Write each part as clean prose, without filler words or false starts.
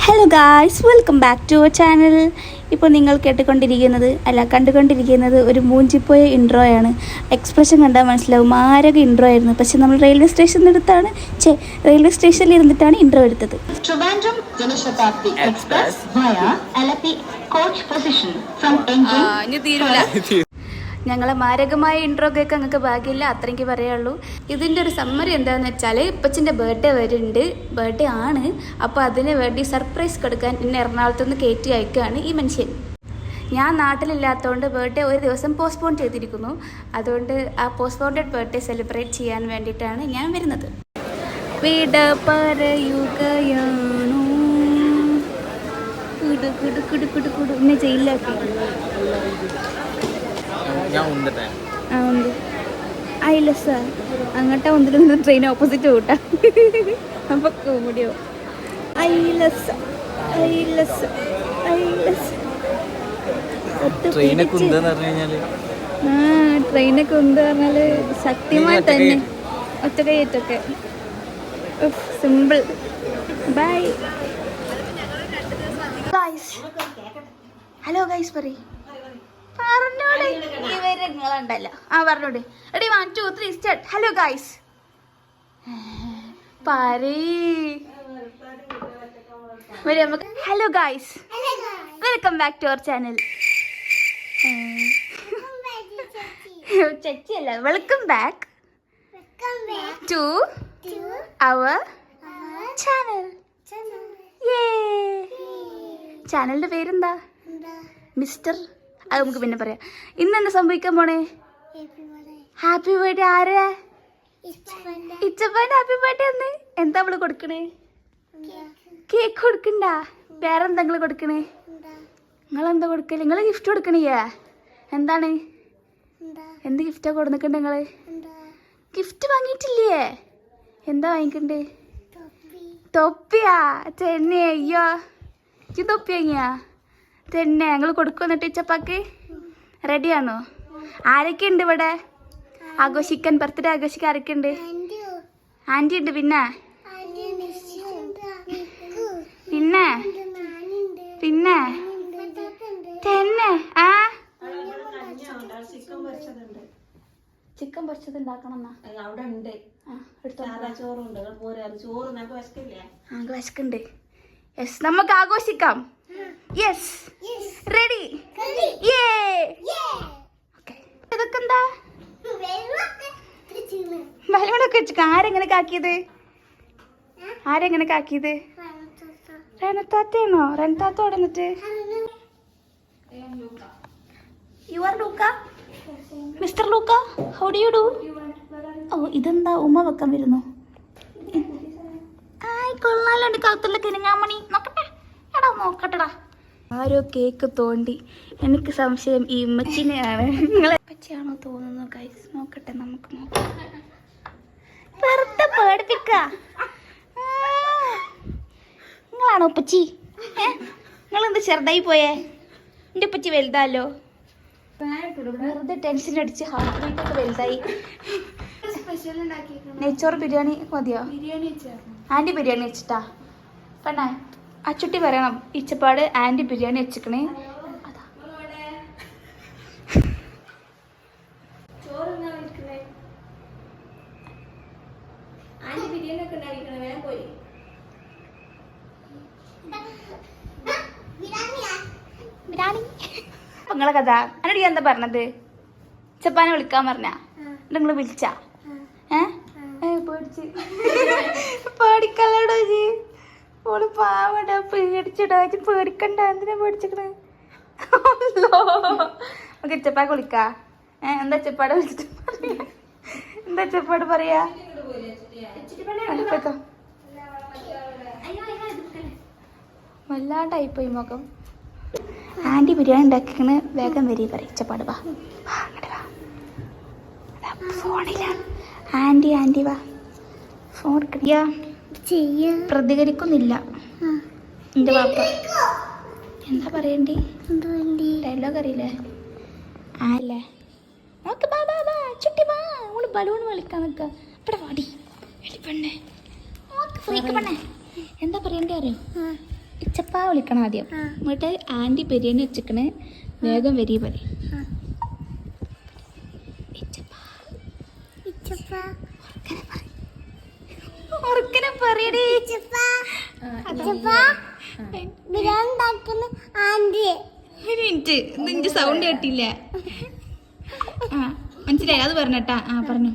Hello guys, welcome back to our channel. ഇപ്പോൾ നിങ്ങൾ കണ്ടുകൊണ്ടിരിക്കുന്നത് ഒരു മൂഞ്ചിപ്പോയ ഇൻട്രോയാണ്. എക്സ്പ്രഷൻ കണ്ടാൽ മനസ്സിലാവും, മാരക ഇൻട്രോ ആയിരുന്നു. പക്ഷെ നമ്മൾ റെയിൽവേ സ്റ്റേഷനിൽ ഇരുന്നിട്ടാണ് ഇൻട്രോ എടുത്തത്. Trivandrum Janashatabdi Express via Alleppey coach position from engine. ഞങ്ങളെ മാരകമായ ഇൻട്രോ കേൾക്ക് ഞങ്ങൾക്ക് ഭാഗ്യമില്ല, അത്രയ്ക്ക് പറയുള്ളൂ. ഇതിൻ്റെ ഒരു സമ്മറി എന്താണെന്ന് വെച്ചാൽ, ഇപ്പച്ചിൻ്റെ ബർത്ത്ഡേ ബർത്ത്ഡേ ആണ്. അപ്പോൾ അതിന് വേണ്ടി സർപ്രൈസ് കൊടുക്കാൻ എന്നെ എറണാകുളത്ത് നിന്ന് കയറ്റി അയക്കുകയാണ് ഈ മനുഷ്യൻ. ഞാൻ നാട്ടിലില്ലാത്തതുകൊണ്ട് ബർത്ത്ഡേ ഒരു ദിവസം പോസ്റ്റ്പോൺ ചെയ്തിരിക്കുന്നു. അതുകൊണ്ട് ആ പോസ്റ്റ്പോണ്ടഡ് ബർത്ത്ഡേ സെലിബ്രേറ്റ് ചെയ്യാൻ വേണ്ടിയിട്ടാണ് ഞാൻ വരുന്നത്. വിട പറയുകയാണോ എന്നെ ജയിലിലാക്കി. ആയില്ല സാർ, അങ്ങോട്ടാ ഒന്നിൽ നിന്ന് ട്രെയിൻ ഓപ്പോസിറ്റ് കൂട്ടാ. അപ്പൊ കോമഡിയോ. ട്രെയിനൊക്കെ ഉണ്ട് പറഞ്ഞാല് ശക്തിമാൻ തന്നെ. ഒറ്റ കൈയേറ്റൊക്കെ സിമ്പിൾ. ബൈ ഹലോ ഗൈസ്, പറഞ്ഞോടെ ഇവര് നിങ്ങളുണ്ടല്ലോ. പറഞ്ഞോടെ. Ready, 1 2 3 start. Hello guys, hello guys, welcome back to our channel. ചേച്ചിയല്ല, welcome back to our channel. ചാനലിന്റെ പേരെന്താ? മിസ്റ്റർ. അത് നമുക്ക് പിന്നെ പറയാം. ഇന്നെന്താ സംഭവിക്കാൻ പോണേ? Happy birthday. ആരാ? ഇച്ചപ്പാന്റെ ഹാപ്പി ബർത്ത്ഡേ എന്ന്. എന്താ അവള് കൊടുക്കണേ? കേക്ക് കൊടുക്കണ്ട. വേറെന്താ നിങ്ങള് കൊടുക്കണേ? നിങ്ങളെന്താ കൊടുക്കല്? നിങ്ങള് ഗിഫ്റ്റ് കൊടുക്കണേ? എന്താണ്? എന്ത് ഗിഫ്റ്റാ കൊടുക്കണ്ടേ? നിങ്ങള് ഗിഫ്റ്റ് വാങ്ങിയിട്ടില്ലേ? എന്താ വാങ്ങിക്കണ്ടേ? തൊപ്പിയാ? തന്നെ. അയ്യോ, ഈ തൊപ്പി വാങ്ങിയാ തന്നെ. ഞങ്ങൾ കൊടുക്കും. എന്നിട്ട് ഇച്ചപ്പാക്ക് റെഡിയാണോ? ആരൊക്കെ ഉണ്ട് ഇവിടെ ആഘോഷിക്കാൻ? ബർത്ത്ഡേ ആഘോഷിക്കാൻ ആരൊക്കെ ഉണ്ട്? ആൻറ്റി ഉണ്ട്. പിന്നെ പിന്നെ പിന്നെ തന്നെ. ചിക്കൻ പൊരിച്ചത് ഉണ്ടാക്കണം. വിശക്കുണ്ട്. യെസ്, നമുക്ക് ആഘോഷിക്കാം. Yes, ready. ഇതൊക്കെ എന്താ? ബലൂണൊക്കെ വെച്ചു. ആരെങ്ങനെ കാക്കിയത്? റെനത്താത്തയാണോ? റെനത്താത്ത ഓടുന്നിട്ട്. You are Luca? Mister Luca, how do you do? ഓ, ഇതെന്താ ഉമ്മ വെക്കാൻ വരുന്നു? കൊള്ളാലോണ്ട് കാലത്തുള്ള കിരങ്ങാമണി. നോക്കട്ടെടാ. ആരോ കേക്ക് തോണ്ടി. എനിക്ക് സംശയം ഈ ഉമ്മച്ചിനെയാണ്. നിങ്ങളെ ഉമ്മച്ചിയാണോ തോന്നുന്നു ഗൈസ്? നോക്കട്ടെ, നമുക്ക് നോക്കാം. വെറുതെ പേടിപ്പിക്ക. നിങ്ങളാണോ ഉപ്പച്ചി? നിങ്ങളെന്ത് ചെറുതായി പോയേ? എൻ്റെ ഉപ്പച്ചി വലുതാലോ. വെറുതെ ടെൻഷൻ അടിച്ച് ഹാർട്ട് ബീറ്റ് ഒക്കെ വലുതായി. നെയ്ച്ചോറ് ബിരിയാണി മതിയോ? ആൻറ്റി ബിരിയാണി വെച്ചിട്ടാ പെണ്ണേ. അച്ചുട്ടി പറയണം, ഇച്ചപ്പാട് ആൻറ്റി ബിരിയാണി വെച്ചിക്കണേ. നിങ്ങളെ കഥ എന്നോട് എന്താ പറഞ്ഞത്? ഇച്ചപ്പാനെ വിളിക്കാൻ പറഞ്ഞ നിങ്ങൾ വിളിച്ചാ? പേടിക്കല്ലടോ ജി. ഓള് പാവട, പേടിച്ചിടാ. പേടിക്കണ്ട. എന്തിനാ പേടിച്ചിക്കണേ? നമുക്ക് ഇച്ചപ്പാക്ക് വിളിക്കാ. എന്താ ചെപ്പാട് വിളിച്ചിട്ട് പറയാ? എന്താ ചെപ്പാട് പറയാ? വല്ലാണ്ടായിപ്പോയി മുഖം. ആൻറ്റി ബിരിയാണി ഉണ്ടാക്കിക്കണ്, വേഗം വരി പറയും. ഇച്ചപ്പാട് വാ, അങ്ങോട്ട് വാ. ഫോണിലാണ് ആൻറ്റി വാ. ഫോൺ പ്രതികരിക്കുന്നില്ല എൻ്റെ വാപ്പ. എന്താ പറയണ്ടേ? ഡയലോഗ് അറിയില്ലേ? ആല്ലേ നോക്ക്. ചുട്ടി വാ. ഓള് ബലൂൺ വിളിക്കാൻ നിൽക്ക. ഇവിടെ വാടി എലിപ്പെണ്ണേ. ഫ്രീക്ക് പെണ്ണേ. എന്താ പറയണ്ടേ അറിയോ? ഇച്ചപ്പ വിളിക്കണം ആദ്യം. എന്നിട്ട് ആൻറ്റി ബിരിയാണി വെച്ചിക്കണ്, വേഗം വരി പറയും. ഉറക്കനെ പറയടി. ഒരു മിനിറ്റ്, നിന്റെ സൗണ്ട് കേട്ടില്ല. ആ മനസ്സിലായി, അത് പറഞ്ഞട്ടാ. ആ പറഞ്ഞു.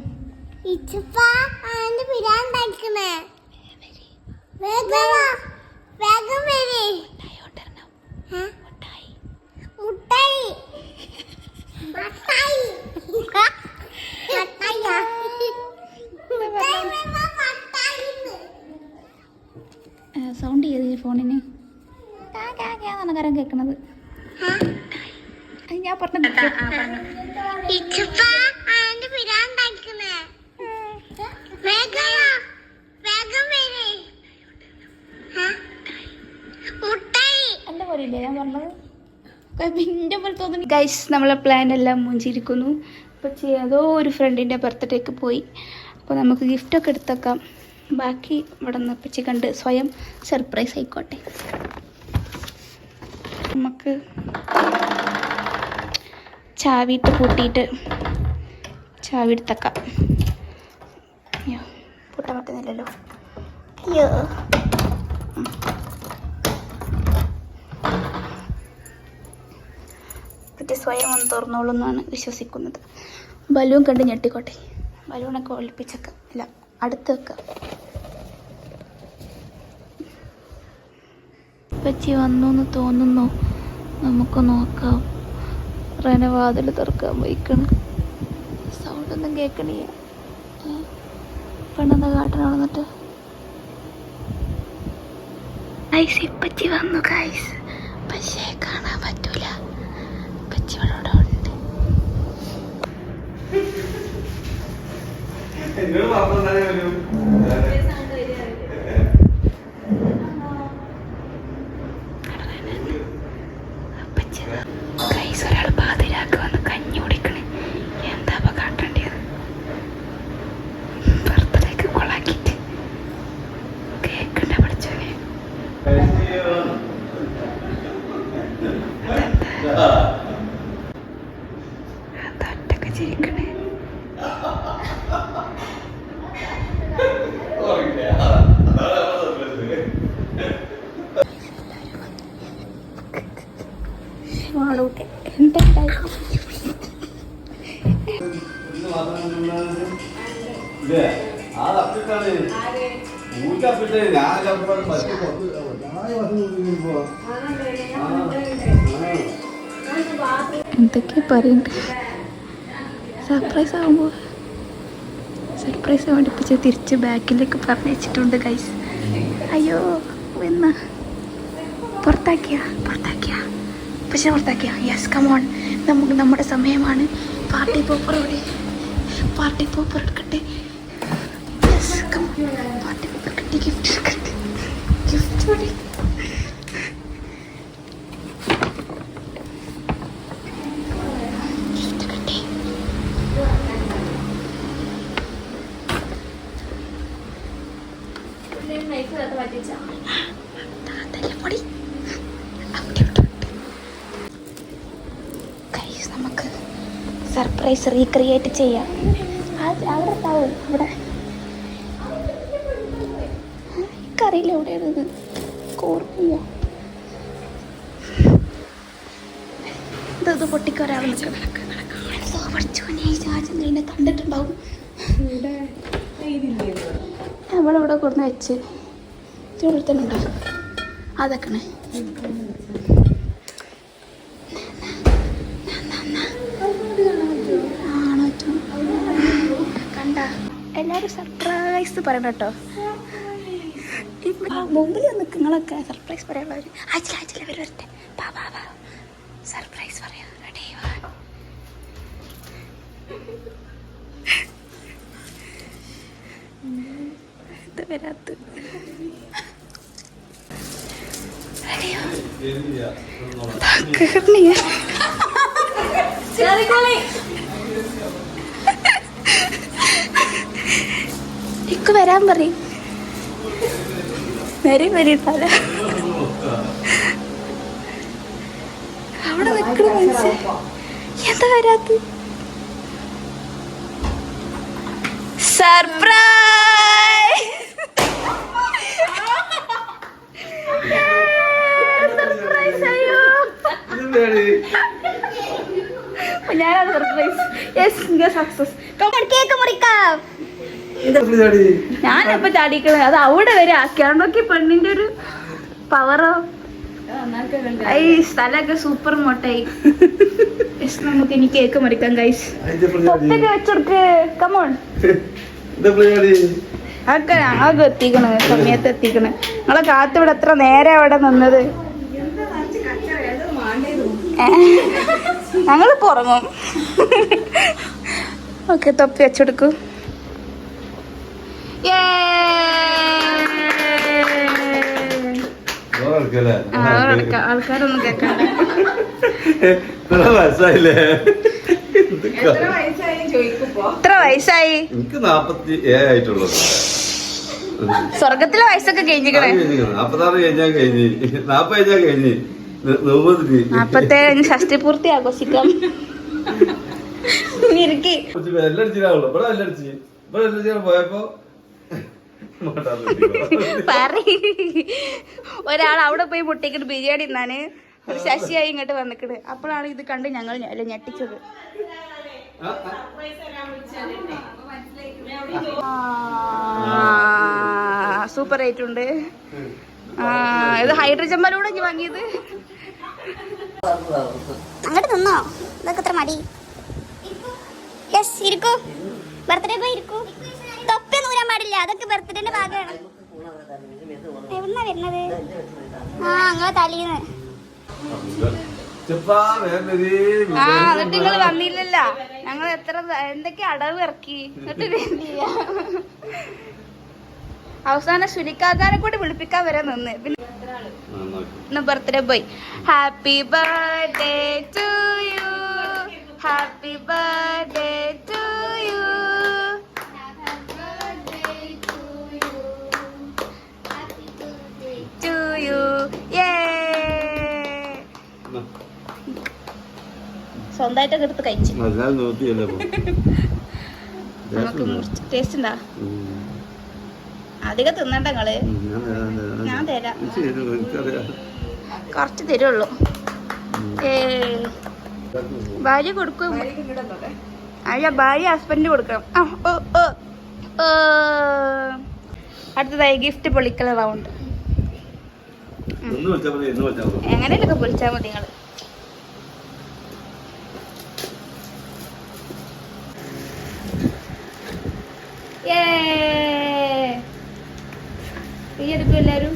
സൗണ്ട് ചെയ്ത് ഫോണിന് കരം കേൾക്കണത്. ഞാൻ പറഞ്ഞ എന്റെ പോലെയില്ലേ ഞാൻ പറഞ്ഞത്? പിന്നെ പോലെ തോന്നുന്നു. ഗൈസ്, നമ്മളെ പ്ലാൻ എല്ലാം മുഞ്ചിരിക്കുന്നു. അപ്പോൾ ഏതോ ഒരു ഫ്രണ്ടിൻ്റെ ബർത്ത്ഡേക്ക് പോയി. അപ്പോൾ നമുക്ക് ഗിഫ്റ്റൊക്കെ എടുത്തേക്കാം. ബാക്കി ഇവിടെ നിന്ന് പച്ചി കണ്ട് സ്വയം സർപ്രൈസ് ആയിക്കോട്ടെ. നമുക്ക് ചാവിയിട്ട് പൂട്ടിയിട്ട് ചാവി എടുത്തേക്കാം. അയ്യോ, പൂട്ടാൻ പറ്റുന്നില്ലല്ലോ. അയ്യോ, പറ്റി സ്വയം ഒന്ന് തുറന്നോളൂ എന്നാണ് വിശ്വസിക്കുന്നത്. ബലൂൺ കണ്ട് ഞെട്ടിക്കോട്ടെ. ബലൂണൊക്കെ ഒളിപ്പിച്ചേക്കാം. ഇല്ല, അടുത്ത് വെക്കാം. പച്ചി വന്നു എന്ന് തോന്നുന്നു. നമുക്ക് നോക്കാം. റനവാതിൽ തുറക്കാൻ പോയിക്കണം. സൗണ്ടൊന്നും കേൾക്കണേ. പെണ്ണെന്താ കാട്ടണം വന്നിട്ട്? ഗൈസ്, ഇപ്പച്ചി വന്നു ഗൈസ്. പക്ഷേ കാണാൻ പറ്റൂല. പച്ചി ഇവിടെ ഉണ്ട്. ഒരാൾ പാതിരാക്ക് വന്ന് കഞ്ഞി കുടിക്കണേ. എന്താ കാട്ടേണ്ടത്? ബർത്ത്ഡേക്ക് കൊളാക്കിട്ട് കേക്കണ്ട പഠിച്ചോനെ. അതൊറ്റക്ക് ചിരിക്കണേ. എന്തൊക്കെ പറയുന്നുണ്ട്. സർപ്രൈസ് ആകുമ്പോൾ സർപ്രൈസ് പഠിപ്പിച്ച് തിരിച്ച് ബാക്കിലേക്ക് പറഞ്ഞിട്ടുണ്ട് ഗൈസ്. അയ്യോ, എന്നാ പുറത്താക്കിയ പക്ഷെ പുറത്താക്കിയ. യെസ്, കമോൺ, നമുക്ക് നമ്മുടെ സമയമാണ്. പാർട്ടി പോപ്പർ എടുക്കട്ടെ. യെസ്, കമോൺ, പാർട്ടി പോപ്പർ കിട്ടി. ഗിഫ്റ്റ് എടുക്കട്ടെ. നമുക്ക് സർപ്രൈസ് റീക്രിയേറ്റ് ചെയ്യാം. അവിടെ ഉണ്ടാവും. ഇവിടെ എനിക്കറിയില്ല എവിടെയാണത്. ഓർമ്മയില്ല. ഇത് പൊട്ടിക്ക് ഒരാൾ പഠിച്ചോനെ കണ്ടിട്ടുണ്ടാവും. നമ്മളിവിടെ കൊണ്ടുവന്ന് വെച്ച് ഇവിടെ തന്നെ ഉണ്ടാവും. അതൊക്കെ കണ്ട എല്ലാവരും സർപ്രൈസ് പറയണം കേട്ടോ. മുമ്പിൽ നിൽക്കുന്നങ്ങളൊക്കെ സർപ്രൈസ് പറയാനുള്ളവർ ആഴ്ചയിൽ വരട്ടെ. ബാ സർപ്രൈസ് പറയാം. റെഡി? ഇത് വരാത്ത ഇക്ക് വരാൻ പറയും. വരി പല എന്താ വരാത്ത സർപ്രൈസ് സർപ്രൈസ് അയ്യോ ഞാനത് സർപ്രൈസ് യെസ് സക്സസ് കേക്ക് മുറിക്കാം ഞാനിപ്പോ ചാടിക്കണേ അത് അവിടെ വരെ ആക്കിയാണ്ടോക്കെ പെണ്ണിന്റെ ഒരു പവറോ ഐ സ്ഥലമൊക്കെ സൂപ്പർ മോട്ടായി നമുക്ക് ഇനി കേക്ക് മുറിക്കാം ഗൈസ് തൊട്ടൊക്കെ വെച്ചെടുക്ക് കമോൺ അതൊക്കെ ഞങ്ങളൊക്കെ എത്തിക്കണ് സമയത്ത് എത്തിക്കണ് നിങ്ങളെ കാത്തിവിടെ എത്ര നേരം അവിടെ നിന്നത് ഞങ്ങളിപ്പോ ഉറങ്ങും ഓക്കെ തൊപ്പി വെച്ചെടുക്കൂ ആൾക്കാരൊന്നും കേൾക്കണ്ട എത്ര വയസ്സായി എനിക്ക് 47 ആയിട്ടുള്ളൂ സ്വർഗത്തിലെ വയസ്സൊക്കെ കഴിഞ്ഞിക്കണേ 46 കഴിഞ്ഞാൽ കഴിഞ്ഞ് 40 കഴിഞ്ഞാൽ കഴിഞ്ഞ് 47 ഷഷ്ടിപൂർത്തി ആഘോഷിക്കാം ഇരിക്കി വെല്ലടിച്ചാണല്ലോ ഇവിടെ വെല്ലടിച്ച് ഇവിടെ വെല്ലടിച്ചാൽ പോയപ്പോ ഒരാൾ അവിടെ പോയി മുട്ടിക്കിട്ട് ബിരിയാണി തിന്നാന് ഒരു ശശിയായി ഇങ്ങോട്ട് വന്നിക്കണ് അപ്പോഴാണ് ഇത് കണ്ട് ഞങ്ങൾ ഞെട്ടിച്ചത് സൂപ്പർ ആയിട്ടുണ്ട് ഇത് ഹൈഡ്രജൻ ബലൂൺ ഇനി വാങ്ങിയത് അങ്ങോട്ട് നിന്നോ ഇതൊക്കെ എത്ര മടി യെസ് ഇരിക്കൂ ബർത്ത്ഡേ പോയി ഇരിക്കൂ തൊപ്പി നൂരാൻ പാടില്ല അതൊക്കെ ബർത്ത്ഡേന്റെ ഭാഗമാണ് എവിടുന്നാ വരുന്നത് നിങ്ങളെ തലീന്ന് എന്നിട്ട് നിങ്ങൾ വന്നില്ലല്ല ഞങ്ങൾ എത്ര എന്തൊക്കെ അടവ് ഇറക്കി എന്നിട്ട് അവസാനം സുനിക്കാക്കാനെ കൂടി വിളിപ്പിക്കാൻ വരെ നിന്ന് പിന്നെ ബർത്ത്ഡേ പോയി happy birthday to you happy birthday to you to you സ്വന്തമായിട്ടൊക്കെ എടുത്ത് കഴിച്ചു നമുക്ക് ടേസ്റ്റ് ഉണ്ടാ അധികം തിന്നണ്ട നിങ്ങള് ഞാൻ തരാം കുറച്ച് തരുള്ളൂ ഭാര്യ കൊടുക്കും അല്ല ഭാര്യ ഹസ്ബൻഡ് കൊടുക്കണം അടുത്തതായി ഗിഫ്റ്റ് പൊളിക്കൽ റൗണ്ട് എങ്ങനെയൊക്കെ പൊളിച്ചാൽ മതി നിങ്ങള് എടുക്കും എല്ലാരും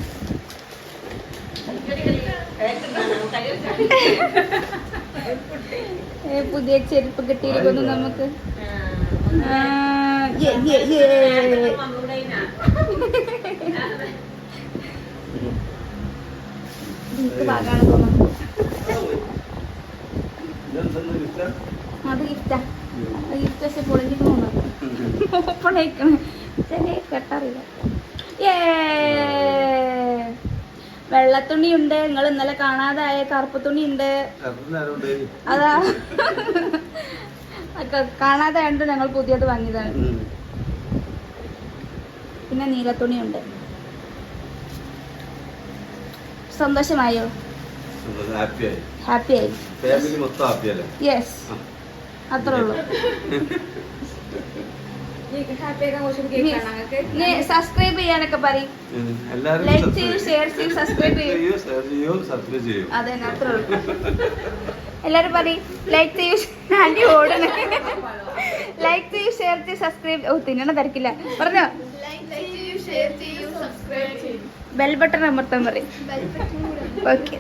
പുതിയ ചെരുപ്പ് കിട്ടിയിരിക്കുന്നു നമുക്ക് ഭാഗമാണ് തോന്നുന്നത് അത് ഗിഫ്റ്റാ ഗിഫ്റ്റ് പക്ഷെ പൊളിഞ്ഞിട്ട് തോന്നുന്നു ഓപ്പണായിക്കണ ചെറിയ കെട്ടറിയില്ല വെള്ളത്തുണി ഉണ്ട് നിങ്ങൾ ഇന്നലെ കാണാതായ കറുപ്പ് തുണി ഉണ്ട് അതാ കാണാതായോണ്ട് ഞങ്ങൾ പുതിയത് വാങ്ങിയതാണ് പിന്നെ നീലത്തുണി ഉണ്ട് സന്തോഷമായോ ഹാപ്പിയായി യെസ് അത്രേ ഉള്ളൂ സബ്സ്ക്രൈബ് ചെയ്യാനൊക്കെ പറയും ലൈക്ക് ചെയ്യൂ ഷെയർ ചെയ്യൂ സബ്സ്ക്രൈബ് ചെയ്യൂ അതെ അത്രേ ഉള്ളൂ എല്ലാരും പറയും ലൈക്ക് ചെയ്യൂ ആന്റി ഓടണേ ലൈക്ക് ചെയ്യൂ ഷെയർ ചെയ്യൂ സബ്സ്ക്രൈബ് ഓ തിന്നണ തിരക്കില്ല പറഞ്ഞോ ബെൽ ബട്ടൺ അമർത്താൻ പറയും ഓക്കെ